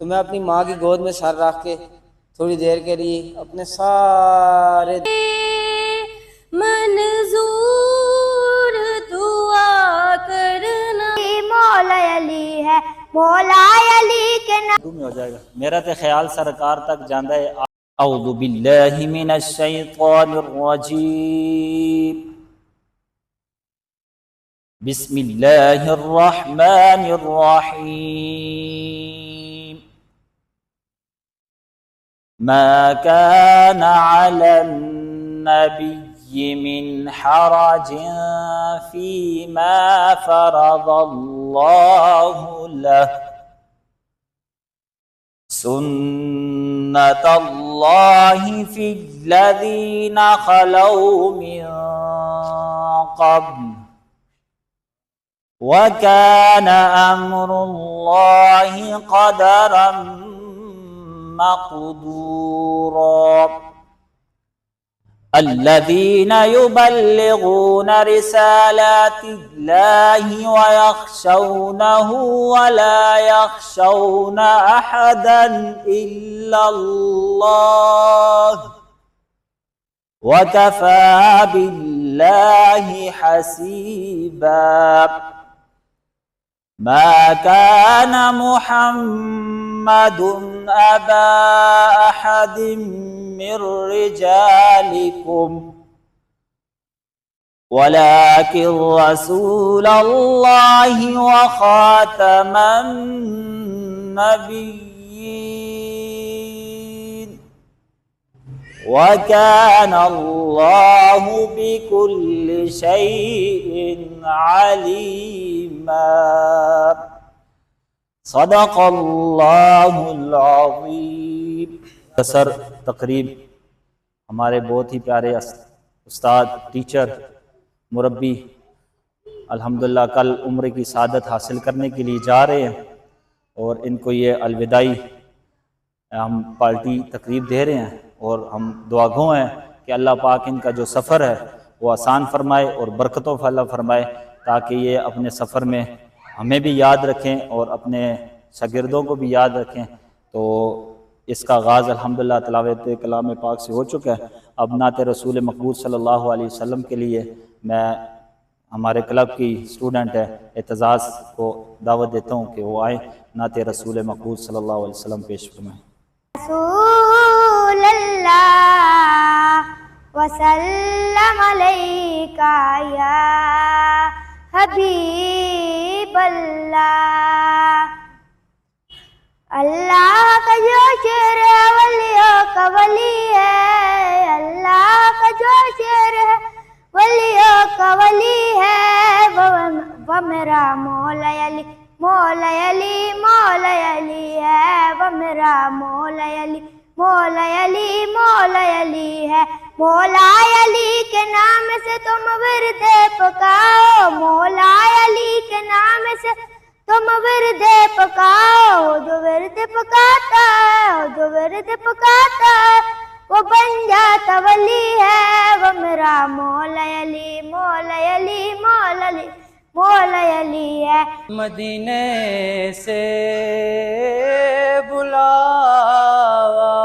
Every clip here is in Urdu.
تو میں اپنی ماں کی گود میں سر رکھ کے تھوڑی دیر کے لیے اپنے سارے منظور دعا کرنا مولا علی ہے، مولا علی کے نام میں ہو جائے گا میرا تے خیال سرکار تک جاندہ ہے۔ اعوذ باللہ من الشیطان الرجیم، بسم اللہ الرحمن الرحیم، ما كان على النبي من حرج فيما فرض الله له، سنة الله في الذين خلوا من قبل، وكان أمر الله قدرا مقدورا، الذين يبلغون رسالات الله ويخشونه ولا يخشون أحدا إلا الله، وكفى بالله حسيبا، ما كان محمد أبا أحد من رجالكم ولكن رسول الله وخاتم النبيين، وكان الله بكل شيء عليما، صدق اللہ العظیم۔ سر تقریب ہمارے بہت ہی پیارے استاد، ٹیچر، مربی الحمدللہ کل عمر کی سعادت حاصل کرنے کے لیے جا رہے ہیں، اور ان کو یہ الوداعی ہم پارٹی تقریب دے رہے ہیں، اور ہم دعا گو ہیں کہ اللہ پاک ان کا جو سفر ہے وہ آسان فرمائے اور برکتوں فاللہ فرمائے، تاکہ یہ اپنے سفر میں ہمیں بھی یاد رکھیں اور اپنے شاگردوں کو بھی یاد رکھیں۔ تو اس کا آغاز الحمدللہ تلاوت کلام پاک سے ہو چکا ہے۔ اب نعت رسول مقبول صلی اللہ علیہ وسلم کے لیے میں ہمارے کلب کی اسٹوڈنٹ ہے اعتزاز کو دعوت دیتا ہوں کہ وہ آئیں، نعت رسول مقبول صلی اللہ علیہ وسلم پیش فرمائیں۔ رسول اللہ وسلم علیکہ یا حبیب اللہ، اللہ کا جو شعر ہے ولیوں کا ولی ہے، اللہ کا جو شعر ہے ولیوں کا ولی ہے، وہ میرا مولا علی، مولا علی، مولا علی ہے، وہ میرا مولا علی، مولا علی، مولا علی ہے، مولا علی کے نام سے تم ورد پکاؤ، مولا علی کے نام سے تم ورد پکاؤ، جو ورد پکاتا ہے، جو ورد پکاتا ہے وہ بن جاتا ولی ہے، وہ میرا مولا علی، مولا علی، مولا علی، مولا علی ہے۔ مدینے سے بلاوا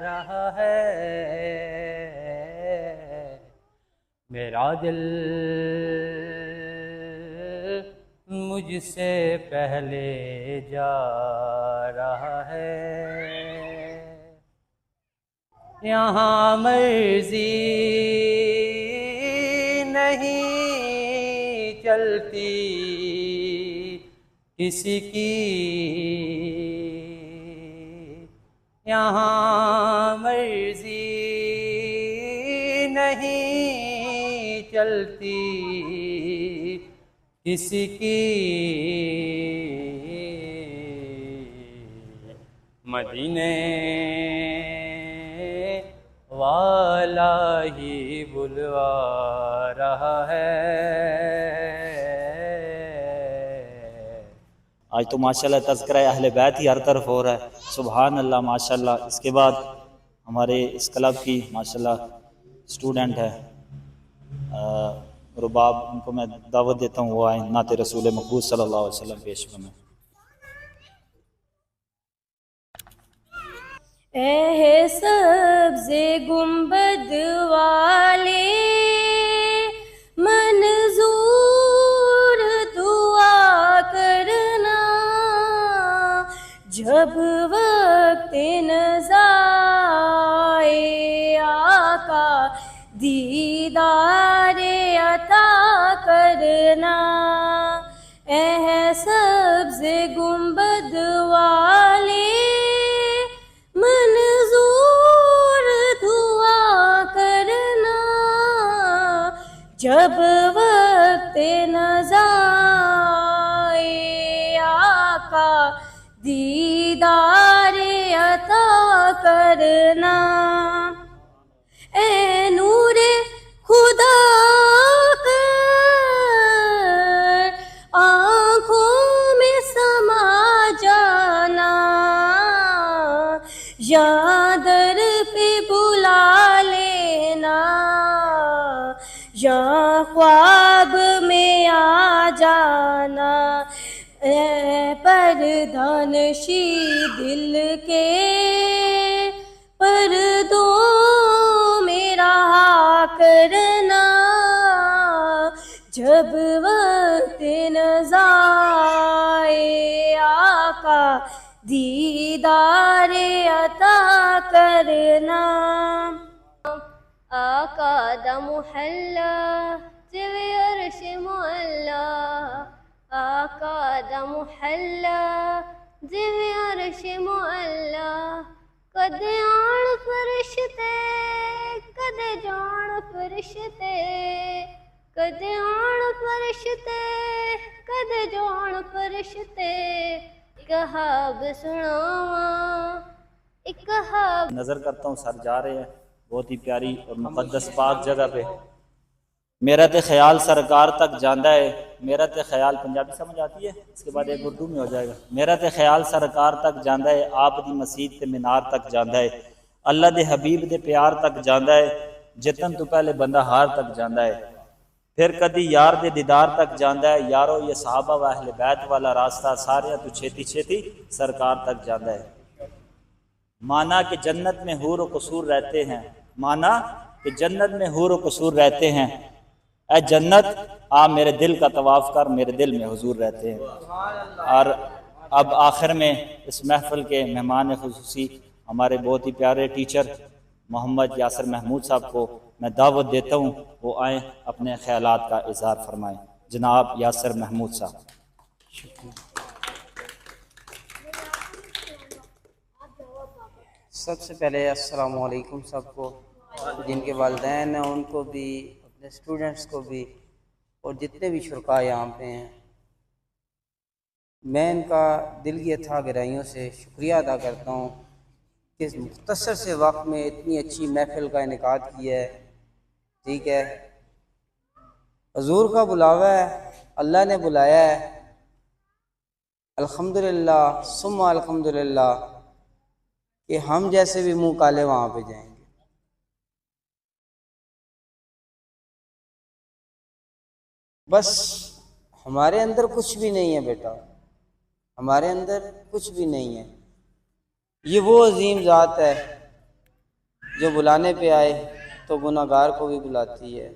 رہا ہے، میرا دل مجھ سے پہلے جا رہا ہے، یہاں مرضی نہیں چلتی کسی کی، یہاں مرضی نہیں چلتی کسی کی، مدینے والا ہی بلوا رہا ہے۔ آج تو ماشاءاللہ تذکرہ اہل بیت ہی ہر طرف ہو رہا ہے، سبحان اللہ ماشاءاللہ۔ اس کے بعد ہمارے اس کلب کی ماشاءاللہ اسٹوڈنٹ ہے رباب، ان کو میں دعوت دیتا ہوں وہ آئیں، نعت رسول مقبول صلی اللہ علیہ وسلم پیش فرمائیں۔ اے ہے سبز گنبد والے منظور دعا کرنا، جب وقت نزائے آقا دیدار عطا کرنا، اے ہے سبز گنبد والے منظور دعا کرنا، جب وقت نزائے آقا دیدار عطا کرنا، اے نور خدا کر آنکھوں میں سما جانا، یا در پہ بلا لینا، یا خواب میں آ جانا، اے پردانشی دل کے پردوں میں رہا کرنا، جب وقت نزائے آقا دیدار عطا کرنا، آقا دا محلہ جوی عرش معلا، آقا دا محلہ جوی عرش معلا، کدے آن فرشتے کدے جان فرشتے، کدے آن فرشتے کدے جان فرشتے، کہاب سناواں ایک کہاب۔ نظر کرتا ہوں سر جا رہے ہیں بہت ہی پیاری اور مقدس پاک جگہ پہ۔ میرا تے خیال سرکار تک جاندہ ہے، میرا تے خیال، پنجابی سمجھ آتی ہے؟ اس کے بعد ایک اردو میں ہو جائے گا۔ میرا تے خیال سرکار تک جاندہ ہے، آپ دی مسجد تے مینار تک جاندہ ہے، اللہ دے حبیب دے پیار تک جاندہ ہے، جتن تو پہلے بندہ ہار تک جاندہ ہے، پھر کدی یار دے دیدار تک جاندہ ہے۔ یارو یہ صحابہ و اہل بیت والا راستہ سارے تو چھیتی چھیتی سرکار تک جاندہ ہے۔ مانا کہ جنت میں حور و قصور رہتے ہیں، مانا کہ جنت میں حور و قصور رہتے ہیں، اے جنت آپ میرے دل کا طواف کر، میرے دل میں حضور رہتے ہیں۔ اور اب آخر میں اس محفل کے مہمان خصوصی ہمارے بہت ہی پیارے ٹیچر محمد یاسر محمود صاحب کو میں دعوت دیتا ہوں، وہ آئیں اپنے خیالات کا اظہار فرمائیں۔ جناب یاسر محمود صاحب۔ سب سے پہلے السلام علیکم سب کو، جن کے والدین ہیں ان کو بھی، اپنے اسٹوڈنٹس کو بھی، اور جتنے بھی شرکاء یہاں پہ ہیں، میں ان کا دل کی اتھاہ گہرائیوں سے شکریہ ادا کرتا ہوں کہ اس مختصر سے وقت میں اتنی اچھی محفل کا انعقاد کیا ہے۔ ٹھیک ہے، حضور کا بلاوا ہے، اللہ نے بلایا ہے، الحمدللہ ثم الحمدللہ کہ ہم جیسے بھی منہ کالے وہاں پہ جائیں گے۔ بس ہمارے اندر کچھ بھی نہیں ہے بیٹا، ہمارے اندر کچھ بھی نہیں ہے۔ یہ وہ عظیم ذات ہے جو بلانے پہ آئے تو گناہ گار کو بھی بلاتی ہے،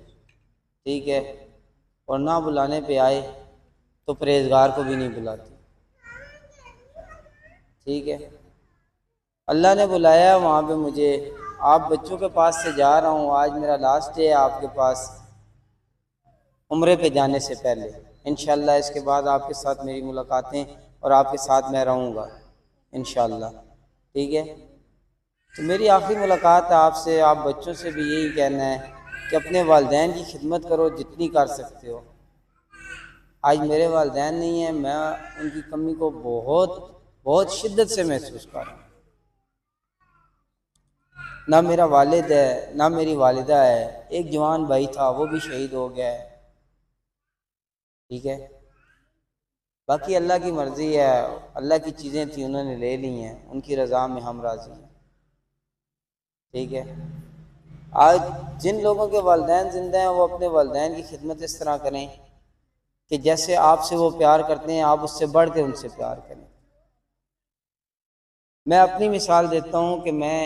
ٹھیک ہے، اور نہ بلانے پہ آئے تو پرہیزگار کو بھی نہیں بلاتی، ٹھیک ہے۔ اللہ نے بلایا وہاں پہ مجھے، آپ بچوں کے پاس سے جا رہا ہوں، آج میرا لاسٹ ڈے ہے آپ کے پاس عمرے پہ جانے سے پہلے۔ انشاءاللہ اس کے بعد آپ کے ساتھ میری ملاقاتیں اور آپ کے ساتھ میں رہوں گا انشاءاللہ، ٹھیک ہے۔ تو میری آخری ملاقات ہے آپ سے، آپ بچوں سے بھی یہی کہنا ہے کہ اپنے والدین کی خدمت کرو جتنی کر سکتے ہو۔ آج میرے والدین نہیں ہیں، میں ان کی کمی کو بہت شدت سے محسوس کر رہا ہوں۔ نہ میرا والد ہے، نہ میری والدہ ہے، ایک جوان بھائی تھا وہ بھی شہید ہو گیا ہے، ٹھیک ہے۔ باقی اللہ کی مرضی ہے، اللہ کی چیزیں تھیں انہوں نے لے لی ہیں، ان کی رضا میں ہم راضی ہیں، ٹھیک ہے۔ آج جن لوگوں کے والدین زندہ ہیں وہ اپنے والدین کی خدمت اس طرح کریں کہ جیسے آپ سے وہ پیار کرتے ہیں آپ اس سے بڑھ کے ان سے پیار کریں۔ میں اپنی مثال دیتا ہوں کہ میں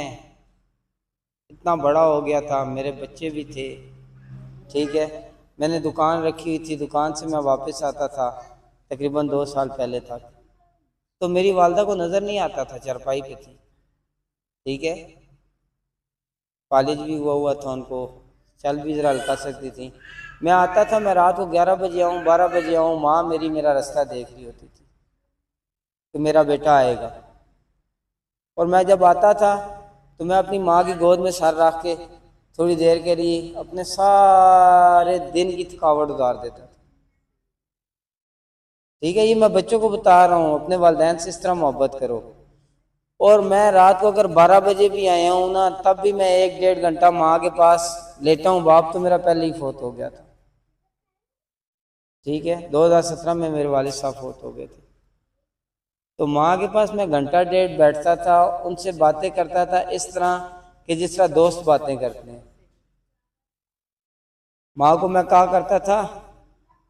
اتنا بڑا ہو گیا تھا، میرے بچے بھی تھے، ٹھیک ہے، میں نے دکان رکھی ہوئی تھی، دکان سے میں واپس آتا تھا، تقریباً 2 سال پہلے تھا، تو میری والدہ کو نظر نہیں آتا تھا، چارپائی پہ تھی، ٹھیک ہے، کالج بھی ہوا تھا ان کو، چل بھی ذرا ہلکا سکتی تھی۔ میں آتا تھا، میں رات کو 11 بجے آؤں، 12 بجے آؤں، ماں میری میرا رستہ دیکھ رہی ہوتی تھی کہ میرا بیٹا آئے گا، اور میں جب آتا تھا تو میں اپنی ماں کی گود میں سر رکھ کے تھوڑی دیر کے لیے اپنے سارے دن کی تھکاوٹ اتار دیتا تھا، ٹھیک ہے، یہ میں بچوں کو بتا رہا ہوں، اپنے والدین سے اس طرح محبت کرو۔ اور میں رات کو اگر 12 بجے بھی آیا ہوں نا، تب بھی میں 1 1.5 گھنٹہ ماں کے پاس لیتا ہوں، باپ تو میرا پہلے ہی فوت ہو گیا تھا، ٹھیک ہے، 2017 میں میرے والد صاحب فوت ہو گئے تھے، تو ماں کے پاس میں 1 1.5 گھنٹہ بیٹھتا تھا، ان سے باتیں کرتا تھا اس طرح کہ جس طرح دوست باتیں کرتے ہیں۔ ماں کو میں کہا کرتا تھا،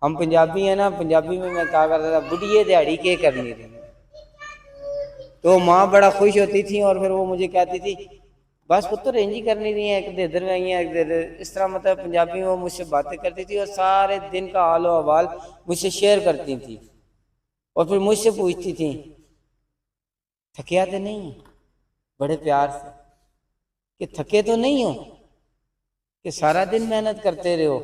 ہم پنجابی ہیں نا، پنجابی میں کہا کرتا تھا بڑھیے دیہڑی کے کرنی رہی، تو ماں بڑا خوش ہوتی تھی، اور پھر وہ مجھے کہتی تھی بس پتر انج ہی کرنی رہی ہیں، ایک ادھر میں آئی ہیں ایک ادھر، اس طرح مطلب پنجابی میں وہ مجھ سے باتیں کرتی تھی، اور سارے دن کا حال و احوال مجھ سے شیئر کرتی تھی، اور پھر مجھ سے پوچھتی تھیں تھکیا تو نہیں ہیں، بڑے پیار سے، کہ تھکے تو نہیں ہو، کہ سارا دن محنت کرتے رہے ہو،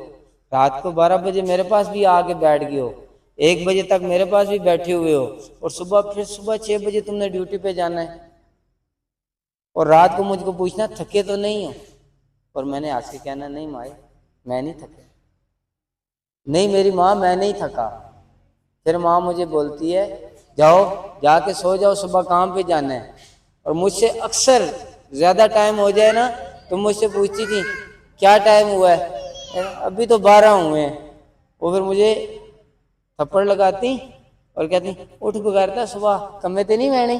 رات کو 12 بجے میرے پاس بھی آ کے بیٹھ گئے ہو، 1 بجے تک میرے پاس بھی بیٹھے ہوئے ہو، اور پھر صبح 6 بجے تم نے ڈیوٹی پہ جانا ہے، اور رات کو مجھ کو پوچھنا تھکے تو نہیں ہو، اور میں نے آج کے کہنا نہیں مائے میں نہیں تھکا، نہیں میری ماں میں نہیں تھکا۔ پھر ماں مجھے بولتی ہے جاؤ جا کے سو جاؤ، صبح کام پہ جانا ہے، اور مجھ سے اکثر زیادہ ٹائم ہو جائے نا تو مجھ سے پوچھتی تھی کیا ٹائم ہوا ہے، ابھی تو 12 ہوئے ہیں، وہ پھر مجھے تھپڑ لگاتی اور کہتی اٹھ بغیرتا صبح کمے تے نہیں بہنے۔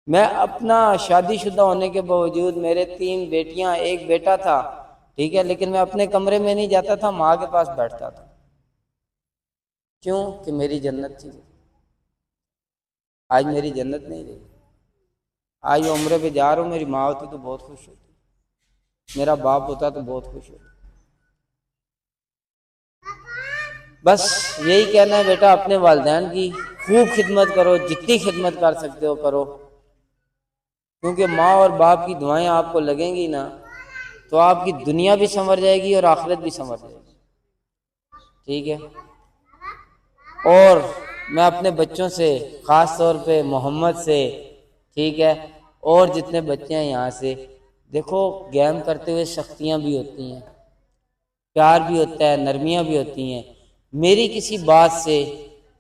میں اپنا شادی شدہ ہونے کے باوجود میرے 3 بیٹیاں 1 بیٹا تھا، ٹھیک ہے، لیکن میں اپنے کمرے میں نہیں جاتا تھا، ماں کے پاس بیٹھتا تھا، کیوں کہ میری جنت تھی، آج میری جنت نہیں رہی، آج وہ عمرے پہ جا رہا ہوں، میری ماں ہوتی تو بہت خوش ہوتی، میرا باپ ہوتا تو بہت خوش ہوتا۔ بس یہی کہنا ہے بیٹا، اپنے والدین کی خوب خدمت کرو، جتنی خدمت کر سکتے ہو کرو، کیونکہ ماں اور باپ کی دعائیں آپ کو لگیں گی نا تو آپ کی دنیا بھی سنور جائے گی اور آخرت بھی سنور جائے گی، ٹھیک ہے۔ اور میں اپنے بچوں سے خاص طور پہ محمد سے، ٹھیک ہے، اور جتنے بچے ہیں یہاں سے، دیکھو گیم کرتے ہوئے سختیاں بھی ہوتی ہیں، پیار بھی ہوتا ہے، نرمیاں بھی ہوتی ہیں، میری کسی بات سے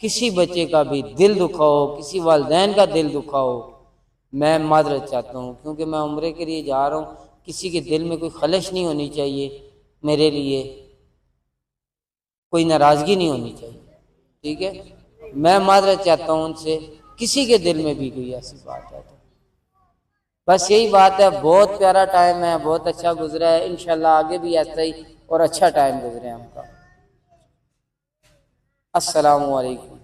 کسی بچے کا بھی دل دکھا ہو، کسی والدین کا دل دکھا ہو، میں معذرت چاہتا ہوں، کیونکہ میں عمرے کے لیے جا رہا ہوں، کسی کے دل میں کوئی خلش نہیں ہونی چاہیے، میرے لیے کوئی ناراضگی نہیں ہونی چاہیے، ٹھیک ہے، میں معذرت چاہتا ہوں ان سے، کسی کے دل میں بھی کوئی ایسی بات ہے تو بس یہی بات ہے۔ بہت پیارا ٹائم ہے، بہت اچھا گزرا ہے، انشاءاللہ آگے بھی ایسا ہی اور اچھا ٹائم گزرے ہم کا۔ السلام علیکم۔